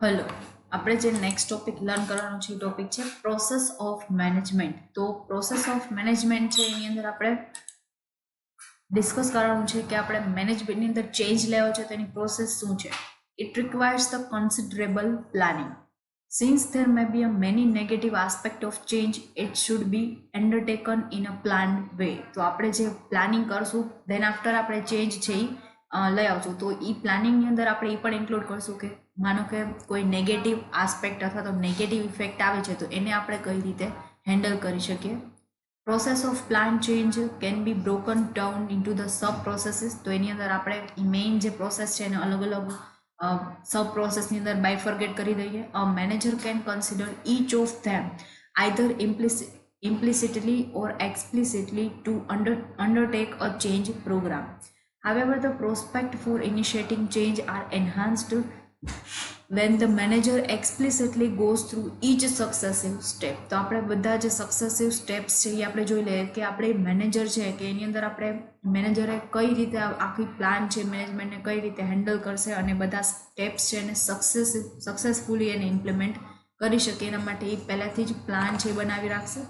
Hello, આપણે જે next topic learn કરવાનો છે એ ટોપિક છે પ્રોસેસ ઓફ મેનેજમેન્ટ. તો પ્રોસેસ ઓફ મેનેજમેન્ટ છે એની અંદર આપણે ડિસ્કસ કરવાનું છે કે આપણે મેનેજમેન્ટની અંદર ચેન્જ લેવો છે તેની પ્રોસેસ શું છે. It requires the considerable planning. Since there may be a many negative aspect of change, it should be undertaken in a planned way. તો આપણે જે પ્લાનિંગ કરશું then after આપણે ચેન્જ છે લઈ આવશું તો એ પ્લાનિંગની અંદર આપણે એ પણ ઇન્ક્લુડ કરશું કે માનો કે કોઈ નેગેટિવ આસ્પેક્ટ અથવા તો નેગેટિવ ઇફેક્ટ આવે છે તો એને આપણે કઈ રીતે હેન્ડલ કરી શકીએ. Process of plan change can be broken down into the sub processes. તો એની અંદર આપણે મેઇન જે પ્રોસેસ છે એને અલગ અલગ સબ પ્રોસેસની અંદર બાયફર્ગેટ કરી દઈએ. A manager can consider each of them either implicitly or explicitly to undertake a change program. However, the prospect for initiating change are enhanced when the manager explicitly goes through each successive step. તો આપણે બધા જે successive steps છે એ આપણે જોઈ લઈએ કે આપણે મેનેજર છે કે એની અંદર આપણે મેનેજરે કઈ રીતે આખી પ્લાન છે મેનેજમેન્ટને કઈ રીતે હેન્ડલ કરશે અને બધા સ્ટેપ્સ છે એને સક્સેસફુલી એને ઇમ્પ્લિમેન્ટ કરી શકે એના માટે એ પહેલાંથી જ પ્લાન છે બનાવી રાખશે.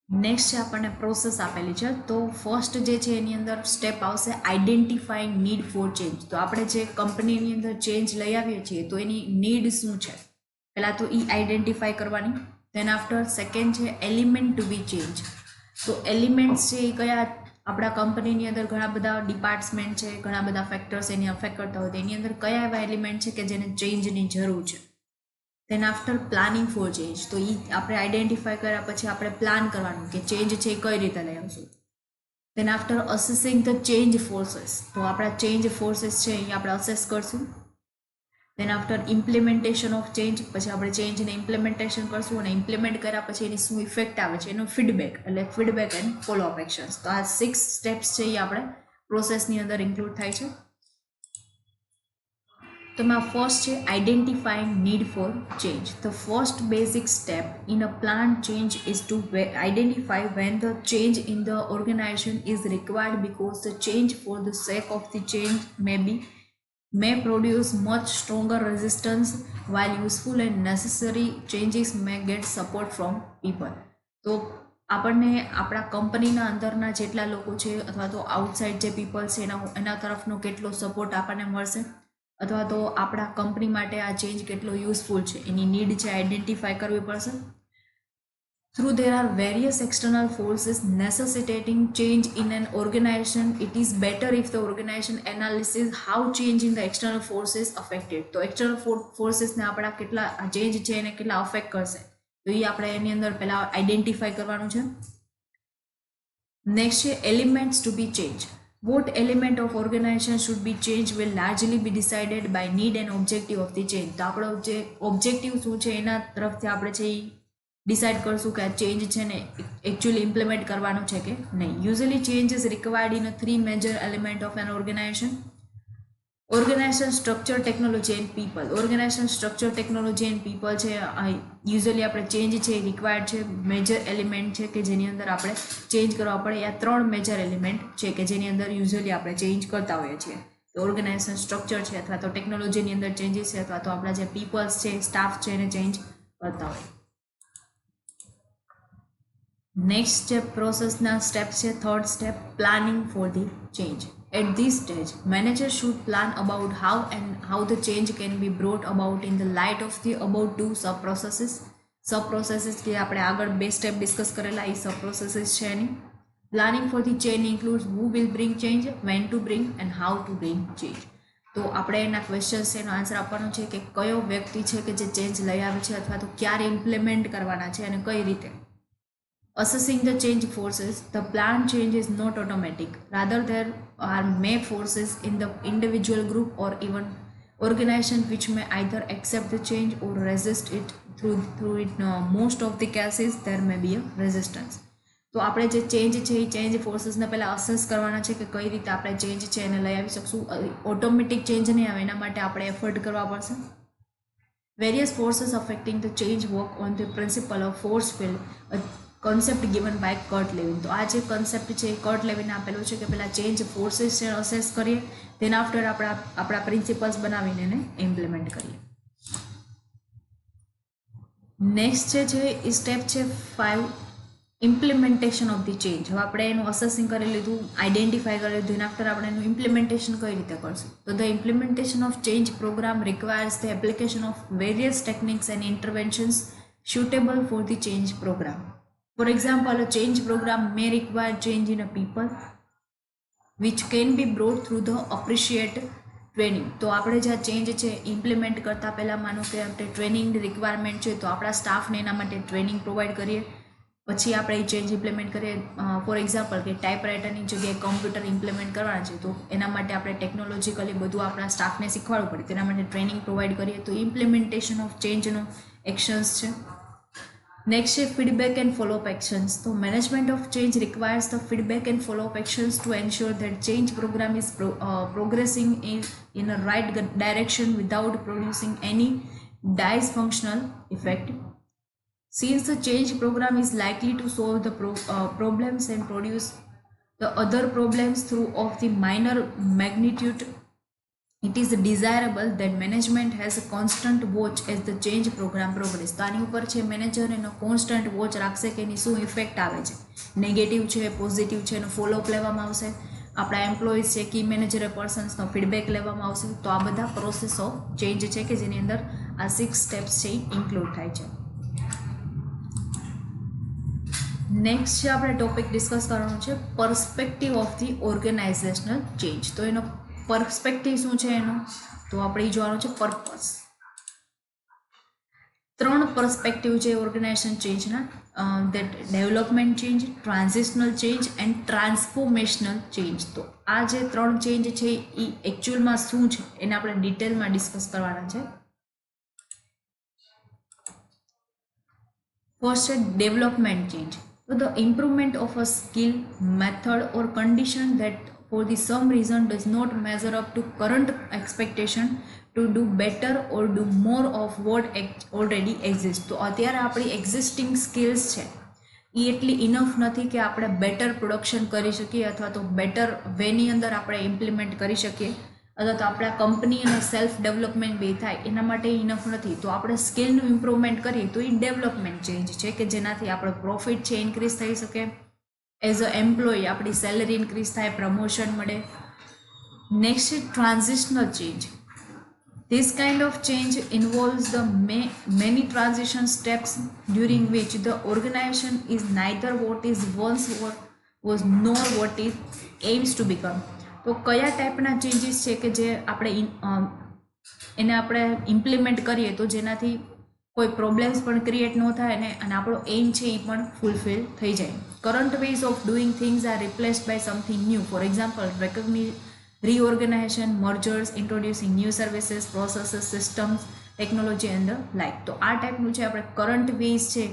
નેક્સ્ટ છે આપણને પ્રોસેસ આપેલી છે. તો ફર્સ્ટ જે છે એની અંદર સ્ટેપ આવશે આઈડેન્ટિફાઈંગ નીડ ફોર ચેન્જ. તો આપણે જે કંપનીની અંદર ચેન્જ લઈ આવીએ છીએ તો એની નીડ શું છે પહેલાં તો એ આઈડેન્ટિફાઈ કરવાની. ધેન આફ્ટર સેકન્ડ છે એલિમેન્ટ ટુ બી ચેન્જ. તો એલિમેન્ટ્સ છે એ કયા આપણા કંપનીની અંદર ઘણા બધા ડિપાર્ટમેન્ટ છે ઘણા બધા ફેક્ટર્સ એની અફેક્ટ કરતા હોય તો એની અંદર કયા એવા એલિમેન્ટ છે કે જેને ચેન્જની જરૂર છે. Than after planning four change. તો એ આપણે આઈડેન્ટિફાઈ કર્યા પછી આપણે પ્લાન કરવાનું કે ચેન્જ છે એ કઈ રીતે લઈ આવશું. Then after assessing the change forces. તો આપણા ચેન્જ ફોર્सेस છે એ આપણે અસેસ કરશું. Then after implementation of change. પછી આપણે ચેન્જને ઇમ્પ્લિમેન્ટેશન કરશું અને ઇમ્પ્લિમેન્ટ કર્યા પછી એની શું ઇફેક્ટ આવે છે એનો ફીડબેક એટલે ફીડબેક એન્ડ ફોલોઅપ એક્શન્સ. તો આ 6 સ્ટેપ્સ છે એ આપણે પ્રોસેસની અંદર ઇન્ક્લુડ થાય છે. તો એમાં ફર્સ્ટ છે identifying need for change. The first basic step in a plan change is to identify when the change in the organisation is required because the change for the sake of the change may produce much stronger resistance while useful and necessary changes may get support from people. તો આપણને આપણા કંપનીના અંદરના જેટલા લોકો છે અથવા તો આઉટસાઇડ જે પીપલ છે એના તરફનો કેટલો સપોર્ટ આપણને મળશે અથવા તો આપણા કંપની માટે આ ચેન્જ કેટલો યુઝફુલ છે એની નીડ છે આઈડેન્ટિફાઈ કરવી પડશે. Through there are various external forces necessitating change in an organization, it is better if the organization analyzes how change in the external forces affected. તો external forces ને આપણા કેટલા change છે એને કેટલા અફેક્ટ કરશે તો એ આપણે એની અંદર પહેલા આઈડેન્ટિફાઈ કરવાનું છે. નેક્સ્ટ છે elements to be change. What element of organization should be changed will largely be decided by need and objective of the change. તો આપણો જે ઓબ્જેક્ટિવ શું છે એના તરફથી આપણે છે એ ડિસાઇડ કરશું કે આ ચેન્જ છે ને એકચ્યુઅલી ઇમ્પ્લિમેન્ટ કરવાનું છે કે નહીં. Usually change is required in 3 major element of an organization. Organization structure technology and people. Organization structure technology and people છે યુઝલી આપણે ચેન્જ છે એ રિક્વાયર્ડ છે મેજર એલિમેન્ટ છે કે જેની અંદર આપણે ચેન્જ કરવા પડે. આ 3 મેજર એલિમેન્ટ છે કે જેની અંદર યુઝલી આપણે ચેન્જ કરતા હોઈએ છીએ. તો ઓર્ગેનાઇઝેશન સ્ટ્રક્ચર છે અથવા તો ટેકનોલોજીની અંદર ચેન્જીસ છે અથવા તો આપણા જે પીપલ્સ છે સ્ટાફ છે એને ચેન્જ કરતા હોય. નેક્સ્ટ જે પ્રોસેસના સ્ટેપ છે third step planning for the change. At this stage, managers should plan about how the change can be brought about in the light of the above two sub-processes. Sub-processes કે આપણે આગળ 2 step discuss કરેલા એ sub-processes છે એની. Planning for the change includes who will bring change, when to bring and how to bring change. તો આપણે એના questions એનો answer આપવાનો છે કે કયો વ્યક્તિ છે કે જે ચેન્જ લઈ આવે છે અથવા તો ક્યારે ઇમ્પ્લિમેન્ટ કરવાના છે અને કઈ રીતે. Assessing the change forces, the planned change is not automatic. Rather, there are may forces in the individual group or even organization which may either accept the change or resist it. Through it, most of the cases there may be a resistance. તો આપણે જે change છે એ change ફોર્સીસને પહેલાં assess કરવાના છે કે કઈ રીતે આપણે ચેન્જ છે એને લઈ આવી શકશું. ઓટોમેટિક ચેન્જ નહીં આવે એના માટે આપણે એફર્ટ કરવા પડશે. Various forces affecting the change work on the principle of force field. concept given by Kurt Lewin. તો આ જે કન્સેપ્ટ છે કર્ટ લેવિને આપેલો છે કે પહેલાં ચેન્જ ફોર્સીસ છે અસેસ કરીએ, તેના આફ્ટર આપણા પ્રિન્સિપલ્સ બનાવીને એને ઇમ્પ્લિમેન્ટ કરીએ. નેક્સ્ટ જે છે એ સ્ટેપ છે 5, ઇમ્પ્લિમેન્ટેશન ઓફ ધી ચેન્જ. હવે આપણે એનું અસેસિંગ કરી લીધું, આઈડેન્ટિફાઈ કરી લીધું, એના આફ્ટર આપણે એનું ઇમ્પ્લિમેન્ટેશન કઈ રીતે કરશું. તો the implementation of change programme requires the application of various techniques and interventions suitable for the change program. For example, a change program may require change in a people which can be brought through the appropriate training. તો આપણે જે change છે implement કરતાં પહેલાં માનો કે આપણે ટ્રેનિંગની requirement છે, તો આપણા સ્ટાફને એના માટે ટ્રેનિંગ પ્રોવાઈડ કરીએ, પછી આપણે એ ચેન્જ ઇમ્પ્લિમેન્ટ કરીએ. ફોર એક્ઝામ્પલ કે ટાઈપરાઇટરની જગ્યાએ કમ્પ્યુટર ઇમ્પ્લિમેન્ટ કરવાના છે, તો એના માટે આપણે ટેકનોલોજીકલી બધું આપણા સ્ટાફને શીખવાડવું પડે, તેના માટે ટ્રેનિંગ પ્રોવાઈડ કરીએ. તો ઇમ્પ્લિમેન્ટેશન ઓફ ચેન્જનો એક્શન્સ છે. નેક્સ્ટ છે ફીડબેક એન્ડ ફોલોઅપ એક્શન્સ. તો management of change requires the feedback and follow up actions to ensure that change program is progressing in a right direction without producing any dysfunctional effect. Since the change program is likely to solve the problems and produce the other problems through of the minor magnitude, it is desirable that management has a constant watch as the change program progress. તો આની ઉપર છે manager એનો constant watch રાખશે કે એની શું effect આવે છે, નેગેટિવ છે, પોઝિટિવ છે, એનો ફોલોઅપ લેવામાં આવશે. આપણા એમ્પ્લોઈઝ છે, કી મેનેજર પર્સન્સનો ફીડબેક લેવામાં આવશે. તો આ બધા પ્રોસેસ ઓફ ચેન્જ છે કે જેની અંદર આ 6 સ્ટેપ્સ છે ઇન્ક્લુડ થાય છે. નેક્સ્ટ છે આપણે ટોપિક ડિસ્કસ કરવાનું છે perspective of the organisational change. તો એનો પર્સપેક્ટિવ શું છે એનો, તો આપણે જોવાનું છે પર્પસ. 3 પર્સપેક્ટિવ છે ઓર્ગેનાઇઝેશન ચેન્જના, that development change, transitional change and transformational change. તો આ જે 3 ચેન્જ છે એ એકચ્યુઅલમાં શું છે એને આપણે ડિટેલમાં ડિસ્કસ કરવાના છે. ફર્સ્ટ છે ડેવલપમેન્ટ ચેન્જ. તો the improvement of a skill, method or condition that for the some reason does not measure up to current expectation to do better or do more of what already exists. તો અત્યારે આપણી existing skills છે એ એટલી enough નથી કે આપણે better production કરી શકીએ અથવા તો બેટર વેની અંદર આપણે ઇમ્પ્લિમેન્ટ કરી શકીએ, અથવા તો આપણા કંપની અને સેલ્ફ ડેવલપમેન્ટ બે થાય એના માટે ઇનફ નથી. તો આપણે સ્કિલનું ઇમ્પ્રુવમેન્ટ કરીએ તો એ ડેવલપમેન્ટ ચેન્જ છે કે જેનાથી આપણો પ્રોફિટ છે ઇન્ક્રીઝ થઈ શકે, એઝ અ એમ્પ્લોયી આપણી સેલરી ઇન્ક્રીઝ થાય, પ્રમોશન મળે. નેક્સ્ટ છે transitional change. This kind of change involves the many transition steps during which the organisation is neither what is once was nor what is aims to become. તો કયા ટાઈપના changes છે કે જે આપણે એને આપણે ઇમ્પ્લિમેન્ટ કરીએ તો જેનાથી કોઈ પ્રોબ્લેમ્સ પણ ક્રિએટ ન થાય અને આપણો એમ છે એ પણ ફૂલફિલ થઈ જાય. Current ways of doing things are replaced by something new. For example reorganization, mergers, introducing new services, processes, systems, technology and the like. તો આ ટાઈપનું છે આપણે કરંટ વેઝ છે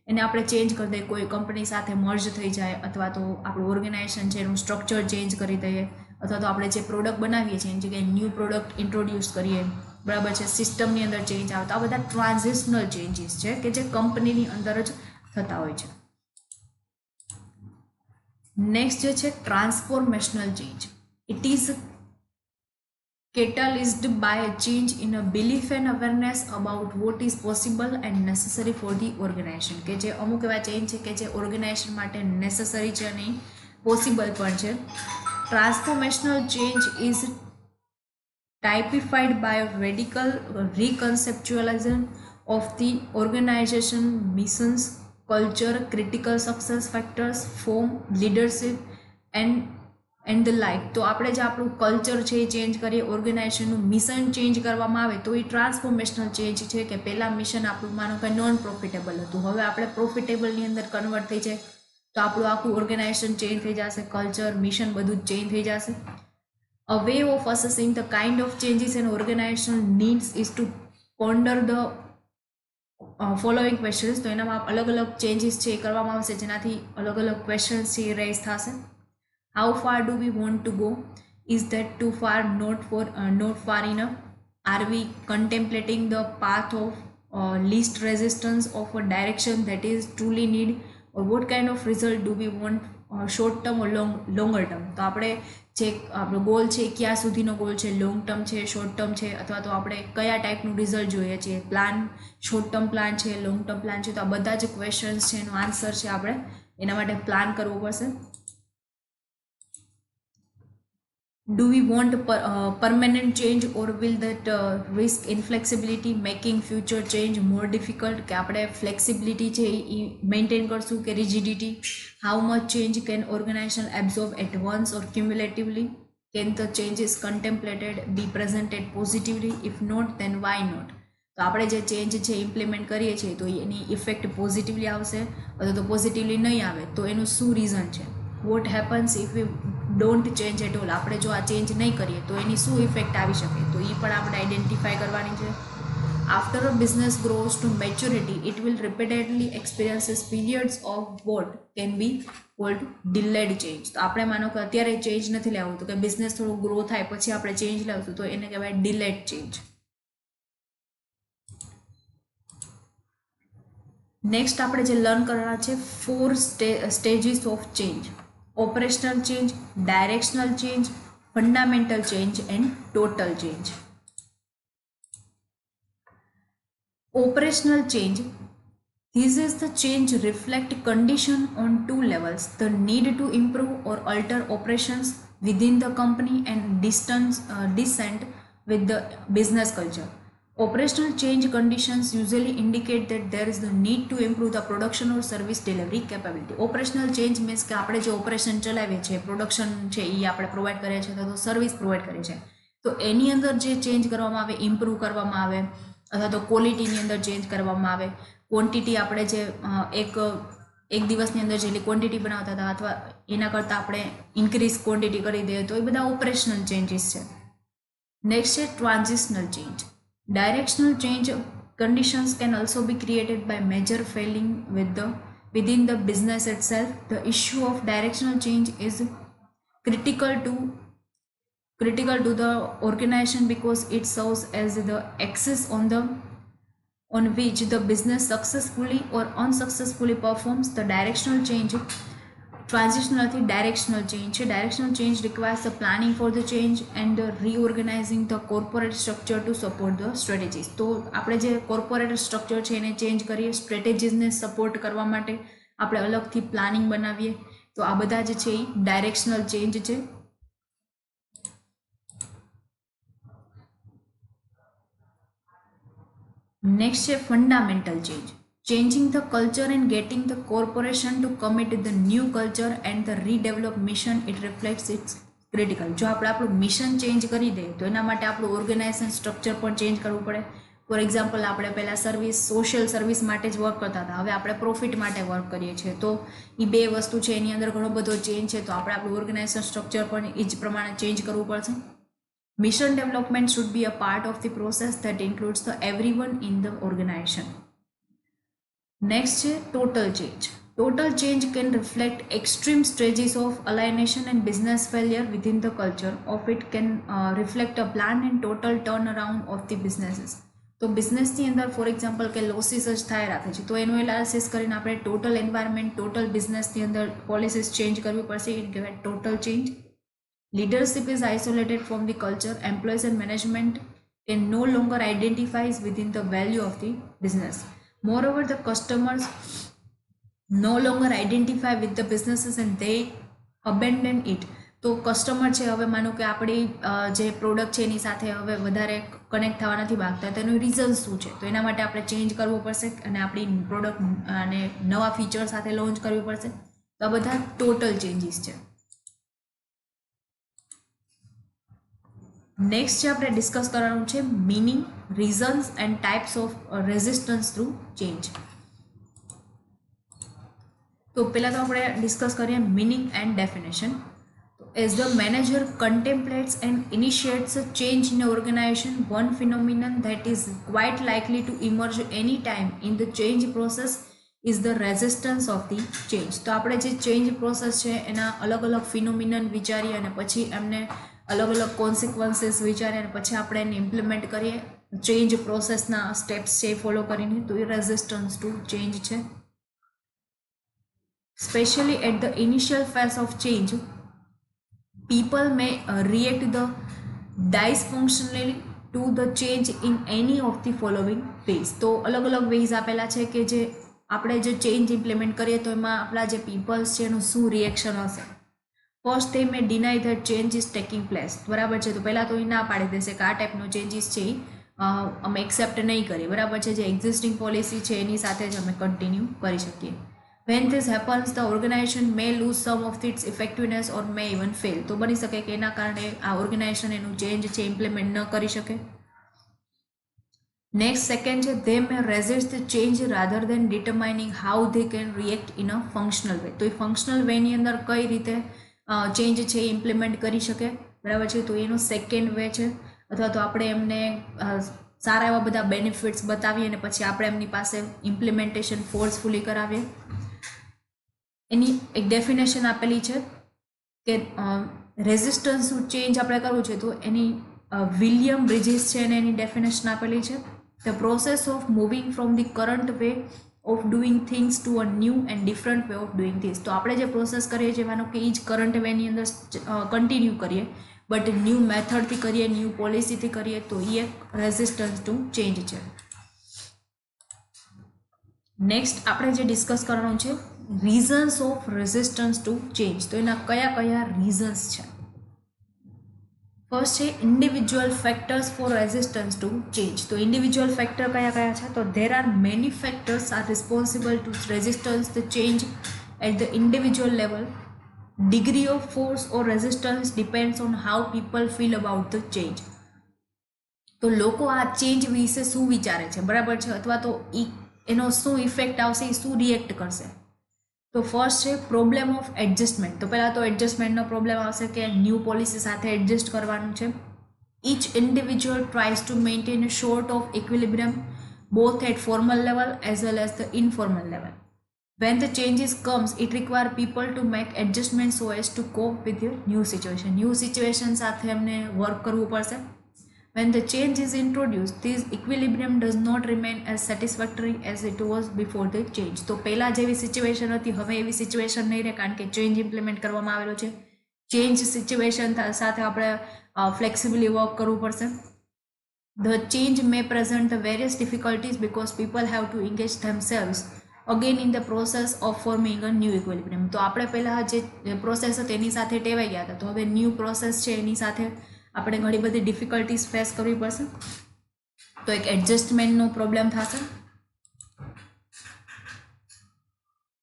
એને આપણે ચેન્જ કરી દઈએ, કોઈ કંપની સાથે મર્જ થઈ જાય અથવા તો આપણું ઓર્ગેનાઇઝેશન છે એનું સ્ટ્રક્ચર ચેન્જ કરી દઈએ, અથવા તો આપણે જે પ્રોડક્ટ બનાવીએ છીએ એની જગ્યાએ ન્યૂ પ્રોડક્ટ ઇન્ટ્રોડ્યુસ કરીએ, બરાબર છે, સિસ્ટમની અંદર ચેન્જ આવે. તો આ બધા ટ્રાન્ઝિશનલ ચેન્જીસ છે કે જે કંપનીની અંદર જ થતા હોય છે. નેક્સ્ટ જે છે transformational change. It is catalyzed by a change in a belief and awareness about what is possible and necessary for the organization. કે જે અમુક એવા ચેન્જ છે કે જે ઓર્ગેનાઇઝેશન માટે નેસેસરી છે અને પોસિબલ પણ છે. Transformational change is typified by a radical reconceptualization of the organization missions, culture, critical success factors, form, leadership and the like. તો આપણે જે આપણું કલ્ચર છે એ ચેન્જ કરીએ, ઓર્ગેનાઇઝેશનનું મિશન ચેન્જ કરવામાં આવે તો એ ટ્રાન્સફોર્મેશનલ ચેન્જ છે કે પહેલાં મિશન આપણું માનો કે નોન પ્રોફિટેબલ હતું, હવે આપણે પ્રોફિટેબલની અંદર કન્વર્ટ થઈ જાય તો આપણું આખું ઓર્ગેનાઇઝેશન ચેન્જ થઈ જશે, કલ્ચર, મિશન બધું જ ચેન્જ થઈ જશે. A way of assessing the kind of changes an organization needs is to ponder the following questions. તો એનામાં અલગ અલગ ચેન્જીસ છે એ કરવામાં આવશે જેનાથી અલગ અલગ ક્વેશ્ચન્સ છે એ રેઝ થશે. How far do we want to go? Is that too far? Not far enough? Are we contemplating the path of least resistance of a direction that is truly need, or what kind of result do we want, short term or longer term. તો આપણે જે આપણો goal છે ક્યાં સુધીનો goal છે, long term છે, short term છે, અથવા તો આપણે કયા ટાઈપનું રિઝલ્ટ જોઈએ છીએ, પ્લાન શોર્ટ ટર્મ પ્લાન છે, લોંગ ટર્મ પ્લાન છે. તો આ બધા જે ક્વેશ્ચન્સ છે એનો આન્સર છે આપણે એના માટે પ્લાન કરવો પડશે. Do we want permanent change or will that risk inflexibility making future change more difficult? કે આપણે flexibility છે એ મેન્ટેન કરશું કે rigidity? How much change can organization absorb at once or cumulatively? Can the changes contemplated be presented positively? If not, then why not? તો આપણે જે change છે implement કરીએ છીએ તો એની ઇફેક્ટ પોઝિટિવલી આવશે અથવા તો પોઝિટિવલી નહીં આવે તો એનું શું રીઝન છે? What happens if we don't change at all? આપણે જો આ ચેન્જ નહીં કરીએ તો એની શું ઇફેક્ટ આવી શકે? તો એ પણ આપણે આઈડેન્ટિફાઈ કરવાની છે. After a business grows to maturity, it will repeatedly experiences periods of what can be called delayed change. તો આપણે માનો કે અત્યારે ચેન્જ નથી લેવું તો કે બિઝનેસ થોડો ગ્રો થાય પછી આપણે ચેન્જ લાવશું તો એને કહેવાય delayed change. નેક્સ્ટ આપણે જે લર્ન કરવાના છે 4 stages of change: operational change, directional change, fundamental change end total change. Operational change. This is the change reflect condition on 2 levels: the need to improve or alter operations within the company and dissent with the business culture. Operational change conditions usually indicate that there is the need to improve the production or service delivery capability. Operational change means કે આપણે જે operation ચલાવીએ છીએ, production છે એ આપણે provide કરીએ છીએ તો સર્વિસ પ્રોવાઈડ કરીએ છીએ તો એની અંદર જે ચેન્જ કરવામાં આવે, ઇમ્પ્રૂવ કરવામાં આવે અથવા તો ક્વોલિટીની અંદર ચેન્જ કરવામાં આવે, ક્વોન્ટિટી આપણે જે એક દિવસની અંદર જેટલી ક્વોન્ટિટી બનાવતા હતા અથવા એના કરતાં આપણે ઇન્ક્રીઝ ક્વોન્ટિટી કરી દઈએ તો એ બધા ઓપરેશનલ ચેન્જીસ છે. નેક્સ્ટ છે transitional change. Directional change conditions can also be created by major failing within the business itself. The issue of directional change is critical to the organization because it serves as the axis on which the business successfully or unsuccessfully performs. The directional change, transitional directional change. Directional change requires the planning for the change and the reorganizing the corporate structure to support the strategies. તો આપણે જે corporate structure છે એને change કરીએ, સ્ટ્રેટેજીસને support કરવા માટે આપણે અલગથી પ્લાનિંગ બનાવીએ તો આ બધા જે છે એ ડાયરેક્શનલ ચેન્જ છે. નેક્સ્ટ છે fundamental change. Changing the culture and getting the corporation to commit to the new culture and the redevelop mission, it reflects its critical. જો આપણે આપણું મિશન ચેન્જ કરી દઈએ તો એના માટે આપણું ઓર્ગેનાઇઝેશન સ્ટ્રક્ચર પણ ચેન્જ કરવું પડે. ફોર એક્ઝામ્પલ આપણે પહેલાં સોશિયલ સર્વિસ માટે જ વર્ક કરતા હતા, હવે આપણે પ્રોફિટ માટે વર્ક કરીએ છીએ તો એ બે વસ્તુ છે એની અંદર ઘણો બધો ચેન્જ છે તો આપણે આપણું ઓર્ગેનાઇઝેશન સ્ટ્રક્ચર પણ એ જ પ્રમાણે ચેન્જ કરવું પડશે. Mission development should be a part of the process that includes the everyone in the organization. Next is total change. Total change can reflect extreme stages of alienation and business failure within the culture of it can reflect a planned and total turnaround of the businesses. તો બિઝનેસની અંદર for example કે losses જ થાય રાખે છે તો એનું analysis કરીને આપણે ટોટલ એન્વાયરમેન્ટ, ટોટલ બિઝનેસની અંદર પોલિસીસ ચેન્જ કરવી પડશે. ઇટ કહેવાય total change. Leadership is isolated from the culture. Employees and management can no longer identify within the value of the business. Moreover, the customers no longer identify with the businesses and they abandon it. તો customer છે હવે માનો કે આપણી જે product છે એની સાથે હવે વધારે કનેક્ટ થવા નથી માગતા તો એનું રીઝન શું છે તો એના માટે આપણે ચેન્જ કરવું પડશે અને આપણી પ્રોડક્ટ અને નવા ફીચર સાથે લોન્ચ કરવી પડશે. તો આ બધા ટોટલ ચેન્જીસ છે. નેક્સ્ટ જે આપણે ડિસ્કસ કરવાનું છે meaning, reasons and types of resistance through change. તો પહેલાં તો આપણે ડિસ્કસ કરીએ meaning and definition. As the manager contemplates and initiates a change in an organization, one phenomenon that is quite likely to emerge any time in the change process is the resistance of the change. તો આપણે જે change process છે એના અલગ અલગ ફિનોમિનન વિચારીએ અને પછી એમને અલગ અલગ કોન્સિક્વન્સીસ વિચારીએ અને પછી આપણે એને ઇમ્પ્લિમેન્ટ કરીએ ચેન્જ પ્રોસેસના સ્ટેપ્સ છે ફોલો કરીને તો એ રેઝિસ્ટન્સ ટુ ચેન્જ છે. Especially at the initial phase of change, people may react the dysfunctionally to the change in any of the following ways. તો અલગ અલગ વેઝ આપેલા છે કે જે આપણે જે ચેન્જ ઇમ્પ્લિમેન્ટ કરીએ તો એમાં આપણા જે પીપલ્સ છે એનું શું રિએક્શન હશે. First they may deny that change is taking place. બરાબર છે, તો પહેલાં તો એ ના પાડી દેશે કે આ ટાઈપનો ચેન્જીસ છે અમે એક્સેપ્ટ નહીં કરીએ. બરાબર છે, જે એક્ઝિસ્ટિંગ પોલિસી છે એની સાથે જ અમે કન્ટિન્યુ કરી શકીએ. When this happens, the organization may lose some of its effectiveness or may even fail. તો બની શકે કે એના કારણે આ ઓર્ગેનાઇઝેશન એનું ચેન્જ છે ઇમ્પ્લિમેન્ટ ન કરી શકે. નેક્સ્ટ સેકન્ડ છે they may resist the change rather than determining how they can react in a functional way. તો એ ફંક્શનલ વેની અંદર કઈ રીતે ચેન્જ છે એ ઇમ્પ્લિમેન્ટ કરી શકે. બરાબર છે, તો એનો સેકન્ડ વે છે. અથવા તો આપણે એમને સારા એવા બધા બેનિફિટ્સ બતાવીએ અને પછી આપણે એમની પાસે ઇમ્પ્લિમેન્ટેશન ફોર્સફુલી કરાવીએ. એની એક ડેફિનેશન આપેલી છે કે રેઝિસ્ટન્સ ટુ ચેન્જ આપણે કરવું છે તો એની વિલિયમ બ્રિજિસ છે અને એની ડેફિનેશન આપેલી છે. The process of moving from the current way of doing things to a new and different way of doing things. તો આપણે જે પ્રોસેસ કરીએ છીએ માનો કે એ જ કરંટ વેની અંદર કન્ટિન્યુ કરીએ બટ ન્યૂ મેથડથી કરીએ, ન્યૂ પોલિસીથી કરીએ તો એ એક રેઝિસ્ટન્સ ટુ ચેન્જ છે. નેક્સ્ટ આપણે જે ડિસ્કસ કરવાનું છે reasons of resistance to change. તો એના કયા કયા રીઝન્સ છે? ફર્સ્ટ છે individual factors for resistance to change. તો ઇન્ડિવિજ્યુઅલ ફેક્ટર કયા કયા છે? તો there are many factors are responsible to resistance the change at the individual level. Degree of force or resistance depends on how people feel about the change. તો લોકો આ change વિશે શું વિચારે છે, બરાબર છે, અથવા તો એનો શું ઇફેક્ટ આવશે, એ શું રિએક્ટ કરશે. તો ફર્સ્ટ છે પ્રોબ્લેમ ઓફ એડજસ્ટમેન્ટ. તો પહેલાં તો એડજસ્ટમેન્ટનો પ્રોબ્લેમ આવશે કે ન્યૂ પોલિસી સાથે એડજસ્ટ કરવાનું છે. Each individual tries to maintain a sort of equilibrium both at formal level as well as the informal level. When the changes comes, it require people to make adjustments so as to cope with your new situation. New situation સાથે એમને work કરવું પડશે. When the change is introduced, this equilibrium does not remain as satisfactory as it was before the change. તો પહેલાં જેવી situation હતી હવે એવી સિચ્યુએશન નહીં રહે કારણ કે ચેન્જ ઇમ્પ્લિમેન્ટ કરવામાં આવેલો છે. ચેન્જ સિચ્યુએશન સાથે આપણે ફ્લેક્સિબલી વર્ક કરવું પડશે. The change may present the various difficulties because people have to engage themselves again in the process of forming a new equilibrium. તો આપણે પહેલાં જે પ્રોસેસ હતી એની સાથે ટેવાઈ ગયા હતા તો હવે ન્યૂ પ્રોસેસ છે એની સાથે આપણે ઘણી બધી ડિફિકલ્ટીઝ ફેસ કરવી પડશે. તો એક એડજસ્ટમેન્ટનો પ્રોબ્લેમ થશે.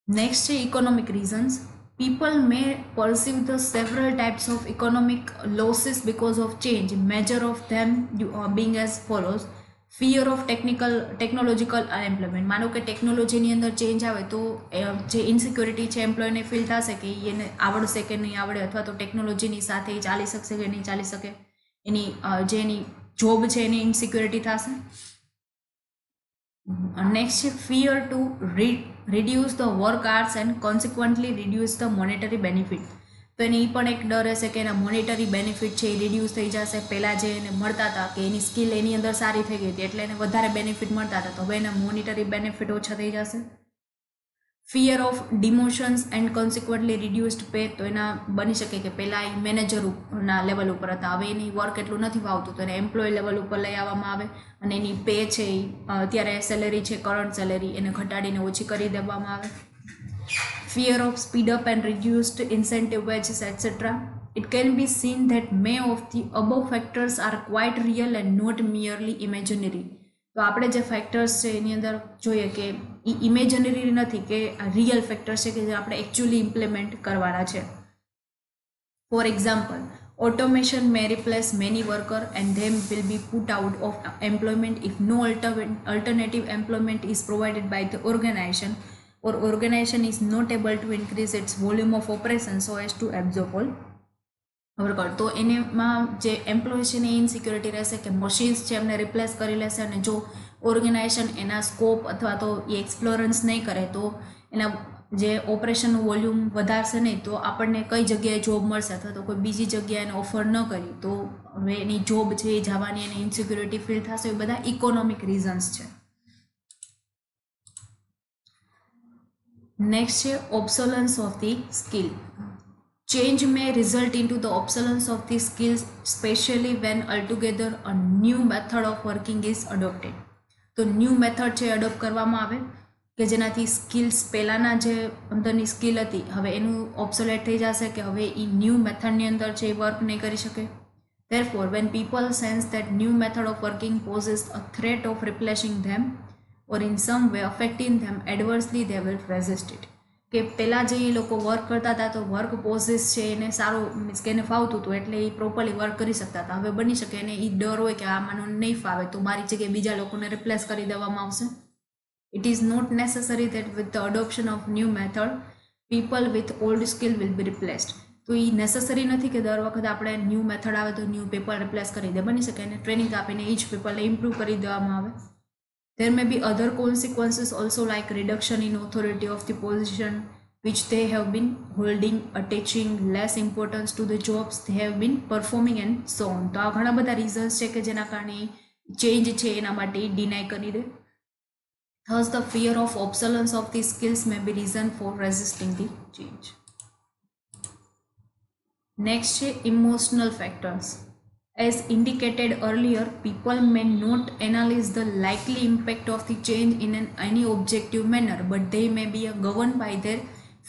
નેક્સ્ટ છે economic reasons. People may perceive the several types of economic losses because of change. Major of them being as follows. Fear of technological unemployment. માનો કે ટેકનોલોજીની અંદર ચેન્જ આવે તો જે ઇનસિક્યોરિટી છે એમ્પ્લોયને ફીલ થશે કે એને આવડશે કે નહીં આવડે અથવા તો ટેકનોલોજીની સાથે એ ચાલી શકશે કે નહીં ચાલી શકે. એની જે એની જોબ છે એની ઇનસિક્યોરિટી થશે. નેક્સ્ટ છે fear to reduce the work hours and consequently reduce the monetary benefit. તો એને એ પણ એક ડર હશે કે એના મોનેટરી બેનિફિટ છે એ રિડ્યુસ થઈ જશે. પહેલાં જે એને મળતા હતા કે એની સ્કિલ એની અંદર સારી થઈ ગઈ હતી એટલે એને વધારે બેનિફિટ મળતા હતા તો હવે એના મોનેટરી બેનિફિટ ઓછા થઈ જશે. Fear of demotions and consequently reduced pay. તો એના બની શકે કે પહેલાં એ મેનેજરના લેવલ ઉપર હતા હવે એની વર્ક એટલું નથી ફાવતું તો એને એમ્પ્લોય લેવલ ઉપર લઈ આવવામાં આવે અને એની પે છે એ અત્યારે સેલેરી છે કરંટ સેલેરી એને ઘટાડીને ઓછી કરી દેવામાં આવે. Fear of speed up and reduced incentive wages, etc. It can be seen that many of the above factors are quite real and not merely imaginary. તો આપણે જે ફેક્ટર્સ છે એની અંદર જોઈએ કે એ ઇમેજનરી નથી કે રિયલ ફેક્ટર્સ છે કે જે આપણે એકચ્યુઅલી ઇમ્પ્લિમેન્ટ કરવાના છે. For example, automation may replace many workers and them will be put out of employment if no alternative employment is provided by the organization or organization is not able to increase its volume of operation so as to absorb all workers. તો એમાં જે employ છે ને insecurity રહેશે કે machines છે એમને replace કરી લેશે અને જો ઓર્ગેનાઇઝેશન એના સ્કોપ અથવા તો એ એક્સપ્લોરન્સ નહીં કરે તો એના જે ઓપરેશનનું વોલ્યુમ વધારશે નહીં તો આપણને કઈ જગ્યાએ જોબ મળશે અથવા તો કોઈ બીજી જગ્યાએ એને ઓફર ન કરી તો હવે એની જોબ છે એ જવાની એને ઇનસિક્યોરિટી ફીલ થશે. એ બધા ઇકોનોમિક રીઝન્સ છે. નેક્સ્ટ છે obsolescence of the skill. Change may result into the obsolescence of the skills, especially when altogether a new method of working is adopted. તો ન્યૂ મેથડ છે adopt કરવામાં આવે કે જેનાથી સ્કિલ્સ પહેલાંના જે અંદરની સ્કિલ હતી હવે એનું ઓબ્સોલેટ થઈ જશે કે હવે એ ન્યૂ મેથડની અંદર છે એ વર્ક નહીં કરી શકે. Therefore, when people sense that new method of working poses a threat of replacing them or in some way affecting them adversely, they will resist it. કે પહેલાં જે એ લોકો વર્ક કરતા હતા તો વર્ક પ્રોસેસ છે એને સારું મીન્સ કે એને ફાવતું હતું એટલે એ પ્રોપરલી વર્ક કરી શકતા હતા. હવે બની શકે એને એ ડર હોય કે આ મને નહીં ફાવે તો મારી જગ્યાએ બીજા લોકોને રિપ્લેસ કરી દેવામાં આવશે. It is not necessary that with the adoption of new method people with old skill will be replaced. તો એ નેસેસરી નથી કે દર વખતે આપણે ન્યૂ મેથડ આવે તો ન્યૂ પીપલ રિપ્લેસ કરી દે. બની શકે એને ટ્રેનિંગ આપીને એ જ પીપલને ઇમ્પ્રૂવ કરી દેવામાં આવે. There may be other consequences also like reduction in authority of the position which they have been holding, attaching less importance to the jobs they have been performing and so on. તો આ ઘણા બધા reasons છે કે જેના કારણે change છે એના માટે ડિનાય કરી દે. Thus the fear of obsolescence of the skills may be reason for resisting the change. Next છે emotional factors. As indicated earlier, people may not analyze the likely impact of the change in any objective manner, but they may be governed by their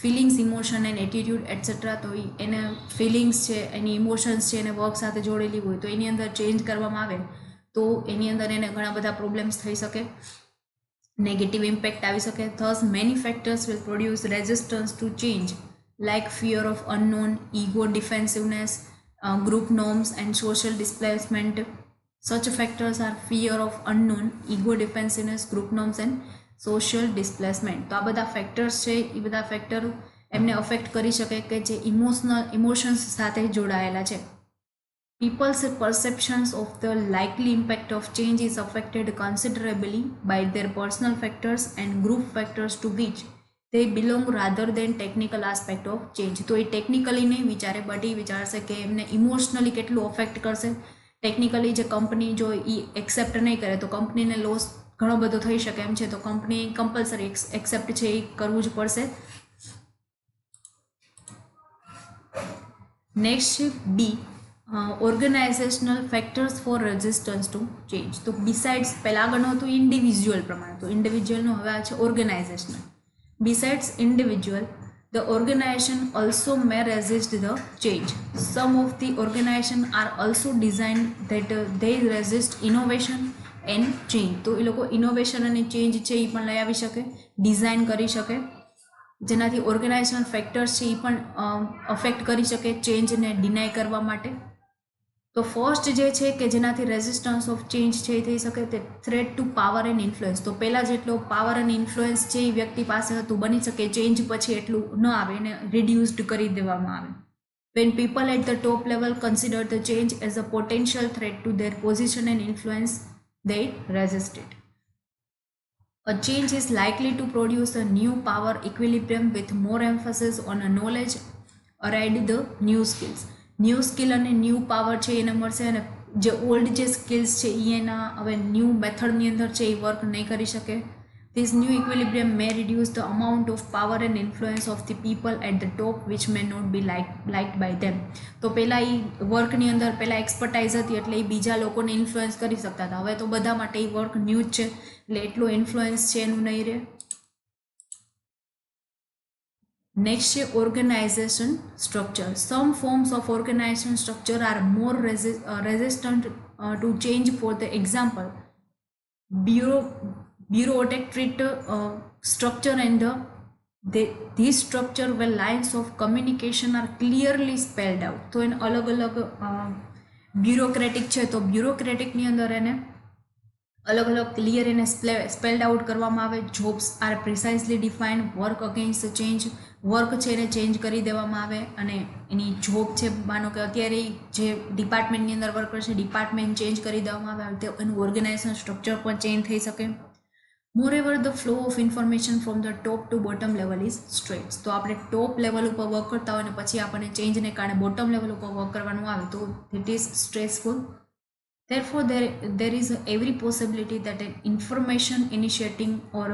feelings, emotion and attitude etc. તો એને feelings છે એની emotions છે એને work સાથે જોડેલી હોય તો એની અંદર change કરવામાં આવે તો એની અંદર એને ઘણા બધા પ્રોબ્લેમ્સ થઈ શકે, નેગેટિવ ઇમ્પેક્ટ આવી શકે. Thus many factors will produce resistance to change like fear of unknown, ego defensiveness, group norms and social displacement. Such factors are fear of unknown, ego defensiveness, group norms and social displacement. તો આ બધા factors છે એ બધા factor એમને affect કરી શકે કે જે ઇમોશન્સ સાથે જોડાયેલા છે. People's perceptions of the likely impact of change is affected considerably by their personal factors and group factors to which they belong rather than technical aspect of change. તો એ technically નહીં વિચારે બટ એ વિચારશે કે એમને emotionally કેટલું affect કરશે. Technically જે company જો એ એક્સેપ્ટ નહીં કરે તો કંપનીને લોસ ઘણો બધો થઈ શકે એમ છે તો કંપની કમ્પલસરી એક્સેપ્ટ છે એ કરવું જ પડશે. નેક્સ્ટ છે B organisational factors for resistance to change. તો બિસાઇડ્સ પહેલાં આગળનું હતું ઇન્ડિવિજ્યુઅલ પ્રમાણે તો ઇન્ડિવિજ્યુઅલનું હવે આ છે organisational. Besides individual, the organization also may resist the change. Some of the organization are also designed that they resist innovation and change. તો એ લોકો ઇનોવેશન અને ચેન્જ છે એ પણ લઈ આવી શકે, ડિઝાઇન કરી શકે જેનાથી ઓર્ગેનાઇઝેશન ફેક્ટર્સ છે એ પણ અફેક્ટ કરી શકે ચેન્જને ડિનાય કરવા માટે. તો ફર્સ્ટ જે છે કે જેનાથી રેઝિસ્ટન્સ ઓફ ચેન્જ છે એ થઈ શકે તે threat to power and influence. તો પહેલાં જેટલો પાવર અને ઇન્ફ્લુઅન્સ છે એ વ્યક્તિ પાસે હતું બની શકે ચેન્જ પછી એટલું ન આવે એને રિડ્યુસ્ડ કરી દેવામાં આવે. When people at the top level consider the change as a potential threat to their position and influence, they resist it. A change is likely to produce a new power equilibrium with more emphasis on a knowledge around the new skills. New skill અને new power છે એને મળશે અને જે old જે skills છે એ એના હવે ન્યૂ મેથડની અંદર છે એ વર્ક નહીં કરી શકે. This new equilibrium may reduce the amount of power and influence of the people at the top which may not be liked by them. તો પહેલાં એ વર્કની અંદર પહેલાં એક્સપર્ટાઇઝ હતી એટલે એ બીજા લોકોને ઇન્ફ્લુઅન્સ કરી શકતા હતા. હવે તો બધા માટે એ વર્ક ન્યૂ જ છે એટલે એટલું ઇન્ફ્લુઅન્સ છે એનું નહીં રહે. Next છે organization structure. Some forms of organization structure are more resistant to change. For the example, bureaucratic structure and this structure where lines of communication are clearly spelled out. તો એને અલગ અલગ બ્યુરોક્રેટિક છે તો બ્યુરોક્રેટિકની અંદર એને અલગ અલગ ક્લિયર એને સ્પેલ્ડ આઉટ કરવામાં આવે. Jobs are precisely defined, work against change, work છે એને ચેન્જ કરી દેવામાં આવે અને એની જોબ છે માનો કે અત્યારે જે ડિપાર્ટમેન્ટની અંદર વર્ક કરશે ડિપાર્ટમેન્ટ ચેન્જ કરી દેવામાં આવે તો એનું ઓર્ગેનાઇઝેશન સ્ટ્રક્ચર પણ ચેન્જ થઈ શકે. Moreover, the flow of information from the top to bottom level is straight. તો આપણે ટોપ લેવલ ઉપર વર્ક કરતા હોય ને પછી આપણને ચેન્જને કારણે બોટમ લેવલ ઉપર વર્ક કરવાનું આવે તો it is stressful. Therefore, there is every possibility that an information initiating or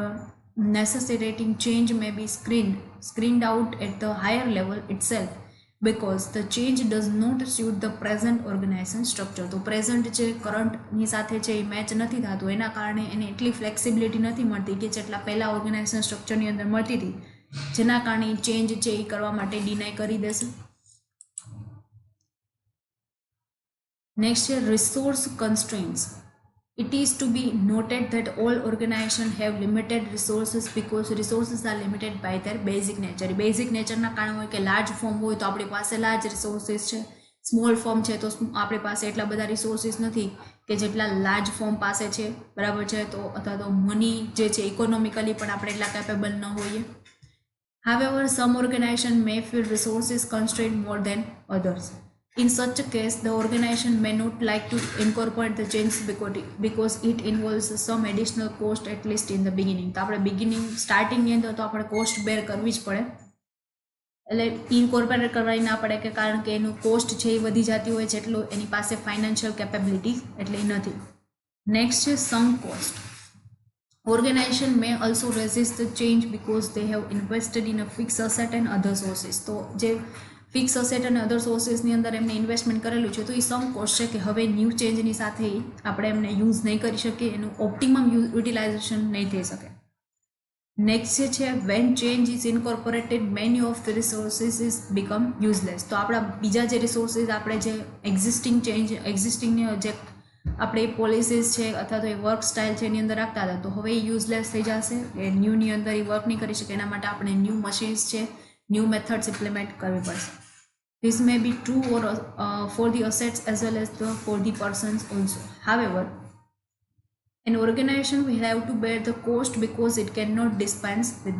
necessitating change may be screened out at the higher level itself because the change does not suit the present organization structure. તો present જે કરંટની સાથે છે એ match નથી થતું, એના કારણે એને એટલી ફ્લેક્સિબિલિટી નથી મળતી કે જેટલા પહેલાં ઓર્ગેનાઇઝેશન સ્ટ્રક્ચરની અંદર મળતી હતી, જેના કારણે ચેન્જ છે એ કરવા માટે ડિનાય કરી દેશે. નેક્સ્ટ છે resource constraints. It is to be noted that all organizations have limited resources because resources are limited by their basic nature. Basic નેચરના કારણે હોય કે લાર્જ ફોર્મ હોય તો આપણી પાસે લાર્જ રિસોર્સિસ છે, સ્મોલ ફોર્મ છે તો આપણી પાસે એટલા બધા રિસોર્સિસ નથી કે જેટલા લાર્જ ફોર્મ પાસે છે, બરાબર છે. તો અથવા તો મની જે છે ઇકોનોમિકલી પણ આપણે એટલા કેપેબલ ન હોઈએ. However, some organization may feel resources constrained more than others. In such a case, the organization may not like to incorporate the change because it involves some additional cost, at least in the beginning. તો આપણે સ્ટાર્ટિંગની અંદર તો આપણે cost બેર કરવી જ પડે, એટલે incorporate કરવાની ના પડે કે કારણ કે એનું કોસ્ટ છે એ વધી જતી હોય જેટલું એની પાસે ફાઇનાન્શિયલ કેપેબિલિટી એટલી નથી. નેક્સ્ટ છે sunk cost. Organization may also resist the change because they have invested in a fixed asset and other sources. તો જે ફિક્સ અસેટ અને અધર સોર્સિસની અંદર એમને ઇન્વેસ્ટમેન્ટ કરેલું છે તો એ સમ કોસ્ટ છે કે હવે ન્યૂ ચેન્જની સાથે આપણે એમને યુઝ નહીં કરી શકીએ, એનું ઓપ્ટિમમ યુટિલાઇઝેશન નહીં થઈ શકે. નેક્સ્ટ છે when change is incorporated many of the resources is become useless. તો આપણા બીજા જે રિસોર્સિસ આપણે જે એક્ઝિસ્ટિંગની જે આપણે પોલિસીસ છે અથવા તો એ વર્ક સ્ટાઇલ છે એની અંદર રાખતા હતા તો હવે એ યુઝલેસ થઈ જશે, એ ન્યૂની અંદર એ વર્ક નહીં કરી શકે. એના માટે આપણે ન્યૂ મશીન્સ છે, ન્યૂ મેથડ્સ ઇમ્પ્લિમેન્ટ કરવી પડશે. This may be true for the assets as well as for the persons also. However, an organization will have to bear the cost because it cannot dispense with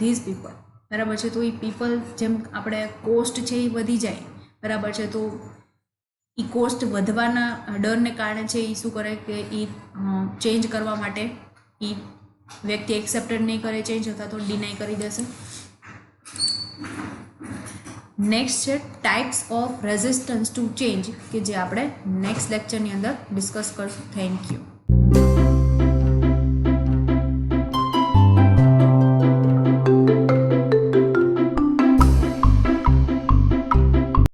these people. બરાબર છે. તો એ people જેમ આપણે cost છે એ વધી જાય, બરાબર છે, તો એ કોસ્ટ વધવાના ડરને કારણે છે એ શું કરે કે એ ચેન્જ કરવા માટે એ વ્યક્તિ એક્સેપ્ટેડ નહીં કરે ચેન્જ અથવા તો ડિનાય કરી દેશે. નેક્સ્ટ છે types of resistance to change કે જે આપણે નેક્સ્ટ લેક્ચરની અંદર ડિસ્કસ કરશું. Thank you.